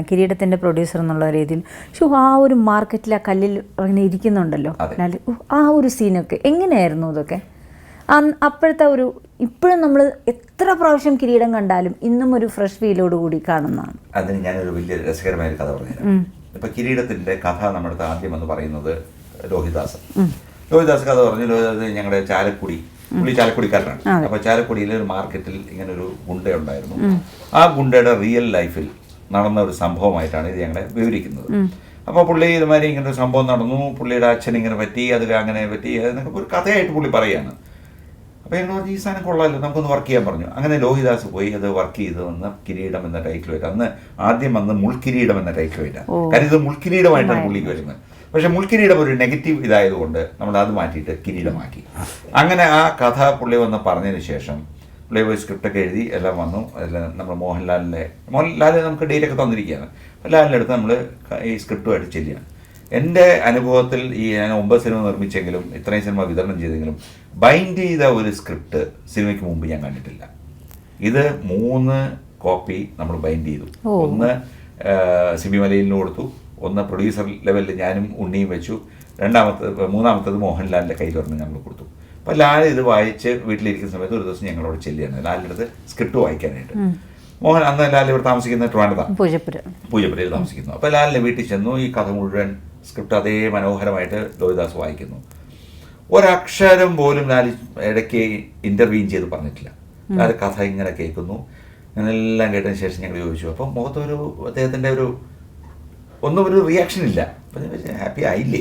കിരീടത്തിൻ്റെ producer എന്നുള്ള രീതിയിൽ ആ ഒരു മാർക്കറ്റിൽ ആ കല്ലിൽ അങ്ങനെ ഇരിക്കുന്നുണ്ടല്ലോ, ആ ഒരു സീനൊക്കെ എങ്ങനെയായിരുന്നു അതൊക്കെ? അപ്പോഴത്തെ ഒരു ഇപ്പോഴും നമ്മൾ എത്ര പ്രാവശ്യം കിരീടം കണ്ടാലും ഇന്നും ഒരു ഫ്രഷ് ഫീലോട് കൂടി കാണുന്നതാണ്. അതിന് ഞാനൊരു വലിയ രസകരമായ കഥ പറഞ്ഞു. ഇപ്പൊ കിരീടത്തിന്റെ കഥ നമ്മുടെ ആദ്യം എന്ന് പറയുന്നത് ലോഹിദാസ് കഥ പറഞ്ഞു. ലോഹിദാസ് ഞങ്ങളുടെ ചാലക്കുടി, പുള്ളി ചാലക്കുടിക്കാരനാണ്. അപ്പൊ ചാലക്കുടിയിലെ ഒരു മാർക്കറ്റിൽ ഇങ്ങനെ ഒരു ഗുണ്ട ഉണ്ടായിരുന്നു. ആ ഗുണ്ടയുടെ റിയൽ ലൈഫിൽ നടന്ന ഒരു സംഭവമായിട്ടാണ് ഇത് ഞങ്ങളെ വിവരിക്കുന്നത്. അപ്പോൾ പുള്ളി ഇതുമാതിരി ഇങ്ങനെ ഒരു സംഭവം നടന്നു, പുള്ളിയുടെ അച്ഛൻ ഇങ്ങനെ പറ്റി, അതിൽ അങ്ങനെ പറ്റി, എന്നൊക്കെ ഒരു കഥയായിട്ട് പുള്ളി പറയുകയാണ്. അപ്പോൾ ഞങ്ങൾ പറഞ്ഞു ഈ സാധനം കൊള്ളാമല്ലോ, നമുക്കൊന്ന് വർക്ക് ചെയ്യാൻ പറഞ്ഞു. അങ്ങനെ ലോഹിദാസ് പോയി അത് വർക്ക് ചെയ്ത് വന്ന് കിരീടം എന്ന ടൈറ്റിൽ അന്ന് ആദ്യം വന്ന് മുൾക്കിരീടം എന്ന ടൈറ്റിൽ വരാം. കാരണം ഇത് മുൾക്കിരീടമായിട്ടാണ് പുള്ളിക്ക് വരുന്നത്. പക്ഷെ മുൾക്കിരീടം ഒരു നെഗറ്റീവ് ഇതായതുകൊണ്ട് നമ്മൾ അത് മാറ്റിയിട്ട് കിരീടമാക്കി. അങ്ങനെ ആ കഥ പുള്ളി വന്ന് പറഞ്ഞതിന് ശേഷം പുള്ളി പോയി സ്ക്രിപ്റ്റൊക്കെ എഴുതി എല്ലാം വന്നു. എല്ലാം നമ്മൾ മോഹൻലാൽ നമുക്ക് ഡേറ്റൊക്കെ തന്നിരിക്കുകയാണ്. ലാലിൻ്റെ അടുത്ത് നമ്മൾ ഈ സ്ക്രിപ്റ്റുമായിട്ട് ചെല്ലുകയാണ്. എൻ്റെ അനുഭവത്തിൽ ഈ ഞാൻ 9 സിനിമ നിർമ്മിച്ചെങ്കിലും ഇത്രയും സിനിമ വിതരണം ചെയ്തെങ്കിലും ബൈൻഡ് ചെയ്ത ഒരു സ്ക്രിപ്റ്റ് സിനിമയ്ക്ക് മുമ്പ് ഞാൻ കണ്ടിട്ടില്ല. ഇത് 3 കോപ്പി നമ്മൾ ബൈൻഡ് ചെയ്തു. ഒന്ന് സിബി മലയിലിന് കൊടുത്തു, ഒന്ന് പ്രൊഡ്യൂസർ ലെവലിൽ ഞാനും ഉണ്ണിയും വെച്ചു, മൂന്നാമത്തത് മോഹൻലാലിൻ്റെ കയ്യിൽ പറഞ്ഞ് ഞങ്ങൾ കൊടുത്തു. അപ്പോൾ ലാൽ ഇത് വായിച്ച് വീട്ടിലിരിക്കുന്ന സമയത്ത് ഒരു ദിവസം ഞങ്ങളോട് ചെല്ലുകയാണ് ലാലിൻ്റെ അടുത്ത് സ്ക്രിപ്റ്റ് വായിക്കാനായിട്ട്. അന്ന് ലാൽ ഇവിടെ താമസിക്കുന്ന ട്രിവാൻഡ്രത്താണ്, പൂജപ്പുരയിൽ താമസിക്കുന്നു. അപ്പോൾ ലാലിൻ്റെ വീട്ടിൽ ചെന്നു. ഈ കഥ മുഴുവൻ സ്ക്രിപ്റ്റ് അതേ മനോഹരമായിട്ട് ലോഹിദാസ് വായിക്കുന്നു. ഒരക്ഷരം പോലും ലാൽ ഇടയ്ക്ക് ഇൻ്റർവ്യൂ ചെയ്ത് പറഞ്ഞിട്ടില്ല. ലാൽ കഥ ഇങ്ങനെ കേൾക്കുന്നു. ഞാനെല്ലാം കേട്ടതിന് ശേഷം ഞങ്ങൾ ചോദിച്ചു. അപ്പം മുഖത്തൊരു അദ്ദേഹത്തിൻ്റെ ഒന്നും ഒരു റിയാക്ഷൻ ഇല്ല. അപ്പം ഞാൻ ഹാപ്പി ആയില്ലേ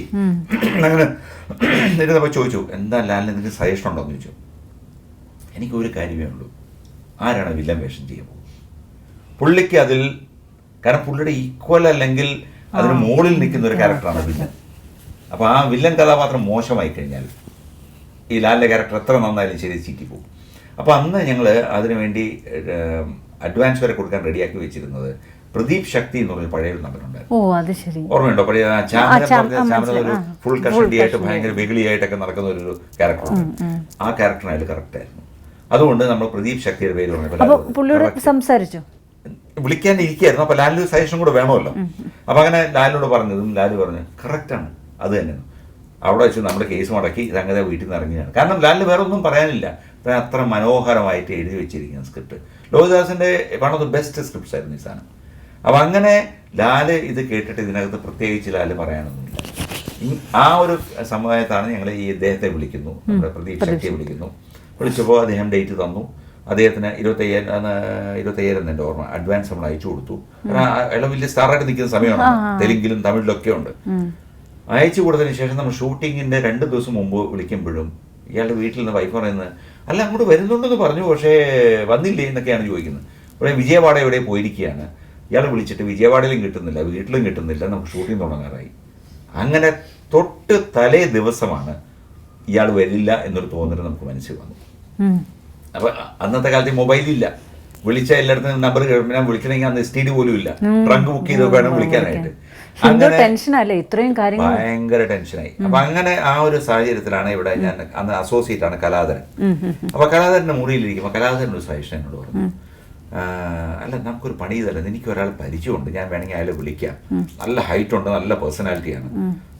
അങ്ങനെ ഇരുന്നപ്പോൾ ചോദിച്ചു, എന്താ ലാലിന് നിങ്ങൾക്ക് സജഷൻ ഉണ്ടോ എന്ന് ചോദിച്ചു. എനിക്കൊരു കാര്യമേ ഉള്ളൂ, ആരാണ് വില്ലൻ വേഷം ചെയ്യുമ്പോൾ പുള്ളിക്ക് അതിൽ, കാരണം പുള്ളിയുടെ ഈക്വൽ അല്ലെങ്കിൽ അതിന് മുകളിൽ നിൽക്കുന്ന ഒരു ക്യാരക്ടറാണ് വില്ലൻ. അപ്പോൾ ആ വില്ലൻ കഥാപാത്രം മോശമായി കഴിഞ്ഞാൽ ഈ ലാലിൻ്റെ ക്യാരക്ടർ എത്ര നന്നായാലും ശരി ചീറ്റിപ്പോകും. അപ്പോൾ അന്ന് ഞങ്ങൾ അതിനുവേണ്ടി അഡ്വാൻസ് വരെ കൊടുക്കാൻ റെഡിയാക്കി വെച്ചിരുന്നത് പ്രദീപ് ശക്തി എന്ന് പറഞ്ഞ പഴയൊരു നടനുണ്ടായിരുന്നു. ഓർമ്മയുണ്ടോ? പഴയ ചാമര ഒരു ഫുൾ കഷണ്ടിയായിട്ട് ഭയങ്കര വെകിളിയായിട്ടൊക്കെ നടക്കുന്ന ഒരു ക്യാരക്ടറാണ്. ആ ക്യാരക്ടറിനായാലും കറക്റ്റായിരുന്നു. അതുകൊണ്ട് നമ്മൾ പ്രദീപ് ശക്തിയുടെ പേര് പറഞ്ഞു സംസാരിച്ചു വിളിക്കാൻ ഇരിക്കുകയായിരുന്നു. അപ്പോൾ ലാലിന് സജഷൻ കൂടെ വേണമല്ലോ. അപ്പോൾ അങ്ങനെ ലാലിനോട് പറഞ്ഞതും ലാല് പറഞ്ഞു കറക്റ്റാണ്, അത് തന്നെയാണ്. അവിടെ വെച്ച് നമ്മുടെ കേസ് മടക്കി സംഗതി വീട്ടിൽ നിന്ന് ഇറങ്ങിയാണ്. കാരണം ലാലിന് വേറെ ഒന്നും പറയാനില്ല. അത്ര മനോഹരമായിട്ട് എഴുതി വെച്ചിരിക്കുന്ന സ്ക്രിപ്റ്റ് ലോഹിദാസിൻ്റെ one of the best scripts ആയിരുന്നു ഈ സാധനം. അപ്പം അങ്ങനെ ലാല് ഇത് കേട്ടിട്ട് ഇതിനകത്ത് പ്രത്യേകിച്ച് ലാല് പറയാനൊന്നുമില്ല. ആ ഒരു സമയത്താണ് ഞങ്ങൾ ഈ ഇദ്ദേഹത്തെ വിളിക്കുന്നു, നമ്മുടെ പ്രദീപ് ശക്തിയെ വിളിക്കുന്നു. വിളിച്ചപ്പോൾ അദ്ദേഹം ഡേറ്റ് തന്നു. അദ്ദേഹത്തിന് 25,000 എൻ്റെ ഓർമ്മ അഡ്വാൻസ് നമ്മൾ അയച്ചു കൊടുത്തു. അയാൾ വലിയ സ്റ്റാറായിട്ട് നിൽക്കുന്ന സമയമാണ്, തെലുങ്കിലും തമിഴിലൊക്കെ ഉണ്ട്. അയച്ചു കൊടുത്തതിന് ശേഷം നമ്മൾ ഷൂട്ടിങ്ങിൻ്റെ 2 ദിവസം മുമ്പ് വിളിക്കുമ്പോഴും ഇയാളുടെ വീട്ടിൽ നിന്ന് വൈഫ് പറയുന്നത്, അല്ല അങ്ങോട്ട് വരുന്നുണ്ടെന്ന് പറഞ്ഞു, പക്ഷേ വന്നില്ലേ എന്നൊക്കെയാണ് ചോദിക്കുന്നത്. ഇവിടെ വിജയവാഡ എവിടെ പോയിരിക്കുകയാണ്. ഇയാൾ വിളിച്ചിട്ട് വിജയവാഡയിലും കിട്ടുന്നില്ല, വീട്ടിലും കിട്ടുന്നില്ല, നമുക്ക് ഷൂട്ടിംഗ് തുടങ്ങാറായി. അങ്ങനെ തൊട്ട് തലേ ദിവസമാണ് ഇയാൾ വരില്ല എന്നൊരു തോന്നൽ നമുക്ക് മനസ്സിൽ വന്നു. അപ്പോൾ അന്നത്തെ കാലത്ത് മൊബൈലില്ല, വിളിച്ച എല്ലായിടത്തും നമ്പർ ഞാൻ വിളിക്കണമെങ്കിൽ അന്ന് STD പോലും ഇല്ല, ട്രങ്ക് ബുക്ക് ചെയ്ത് വേണം വിളിക്കാനായിട്ട്. അങ്ങനെ ഭയങ്കര ടെൻഷനായി. അപ്പൊ അങ്ങനെ ആ ഒരു സാഹചര്യത്തിലാണ് ഇവിടെ ഞാൻ അന്ന് അസോസിയേറ്റ് ആണ് കലാധരൻ. അപ്പൊ കലാധരന്റെ മുറിയിലിരിക്കുമ്പോൾ കലാധരൻ ഒരു സജഷൻ എന്നോട് പറഞ്ഞു, അല്ല നമുക്കൊരു പണി ചെയ്തല്ലേ, എനിക്ക് ഒരാൾ പരിചയമുണ്ട്, ഞാൻ വേണമെങ്കിൽ അയാളെ വിളിക്കാം, നല്ല ഹൈറ്റ് ഉണ്ട്, നല്ല പേഴ്സണാലിറ്റിയാണ്,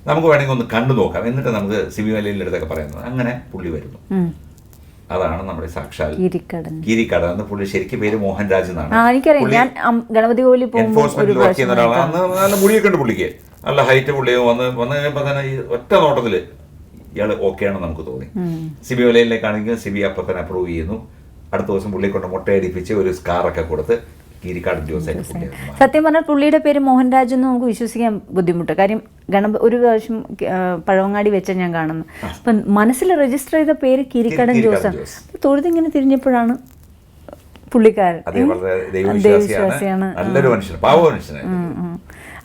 നമുക്ക് വേണമെങ്കിൽ ഒന്ന് കണ്ടു നോക്കാം, എന്നിട്ട് നമുക്ക് സിബി മലയിലെ അടുത്തൊക്കെ പറയുന്നത്. അങ്ങനെ പുള്ളി വരുന്നു. അതാണ് നമ്മുടെ സാക്ഷാൽ കീരിക്കട എന്ന്. പുള്ളി ശരിക്കും പേര് മോഹൻരാജ് എന്നാണ്. എൻഫോഴ്സ്മെന്റിൽ വർക്ക് ചെയ്യുന്ന ഒരാളാണ്. നല്ല മുടിയൊക്കെ ഉണ്ട് പുള്ളിക്ക്, നല്ല ഹൈറ്റ്. പുള്ളി വന്ന് കഴിഞ്ഞപ്പോൾ തന്നെ ഈ ഒറ്റ നോട്ടത്തിൽ ഇയാൾ ഓക്കെയാണെന്ന് നമുക്ക് തോന്നി. സിബി മലയിലേക്കാണെങ്കിൽ സിബി അപ്പം തന്നെ അപ്രൂവ് ചെയ്യുന്നു. അടുത്ത ദിവസം പുള്ളിയെ കൊണ്ട് മുട്ടയടിപ്പിച്ച് ഒരു സ്കാറൊക്കെ കൊടുത്ത് കീരിക്കാടൻ ജോസായിട്ട്. സത്യം പറഞ്ഞാൽ പുള്ളിയുടെ പേര് മോഹൻരാജ് എന്ന് നമുക്ക് വിശ്വസിക്കാൻ ബുദ്ധിമുട്ട്. കാര്യം ഒരു പ്രാവശ്യം പഴവങ്ങാടി വെച്ച ഞാൻ കാണുന്നു. അപ്പം മനസ്സിൽ രജിസ്റ്റർ ചെയ്ത പേര് കീരിക്കാടൻ ജോസാണ്. തൊഴുതിങ്ങനെ തിരിഞ്ഞപ്പോഴാണ് പുള്ളിക്കാരൻ ദൈവവിശ്വാസിയാണ്,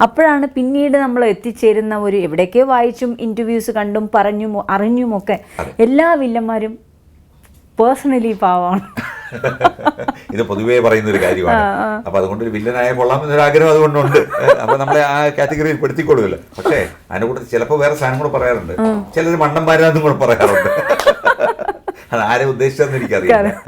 അപ്പോഴാണ് പിന്നീട് നമ്മൾ എത്തിച്ചേരുന്ന ഒരു എവിടേക്കോ വായിച്ചും ഇന്റർവ്യൂസ് കണ്ടും പറഞ്ഞും അറിഞ്ഞുമൊക്കെ എല്ലാ വില്ലന്മാരും പേഴ്സണലി പാവമാണ്. ഇത് പൊതുവേ പറയുന്ന ഒരു കാര്യമാണ്. അപ്പൊ അതുകൊണ്ട് ഒരു വില്ലനായ കൊള്ളാം എന്നൊരു ആഗ്രഹം അതുകൊണ്ടുണ്ട്. അപ്പൊ നമ്മളെ ആ കാറ്റഗറിയിൽ പെടുത്തിക്കൊടുക്കില്ല. പക്ഷേ അതിനെ കൂടെ ചിലപ്പോൾ വേറെ സാധനം കൂടെ പറയാറുണ്ട്, ചിലർ മണ്ടന്മാരാന്നും കൂടെ പറയാറുണ്ട്. അത് ആരെ ഉദ്ദേശിച്ചതെന്ന് എനിക്കറിയാം.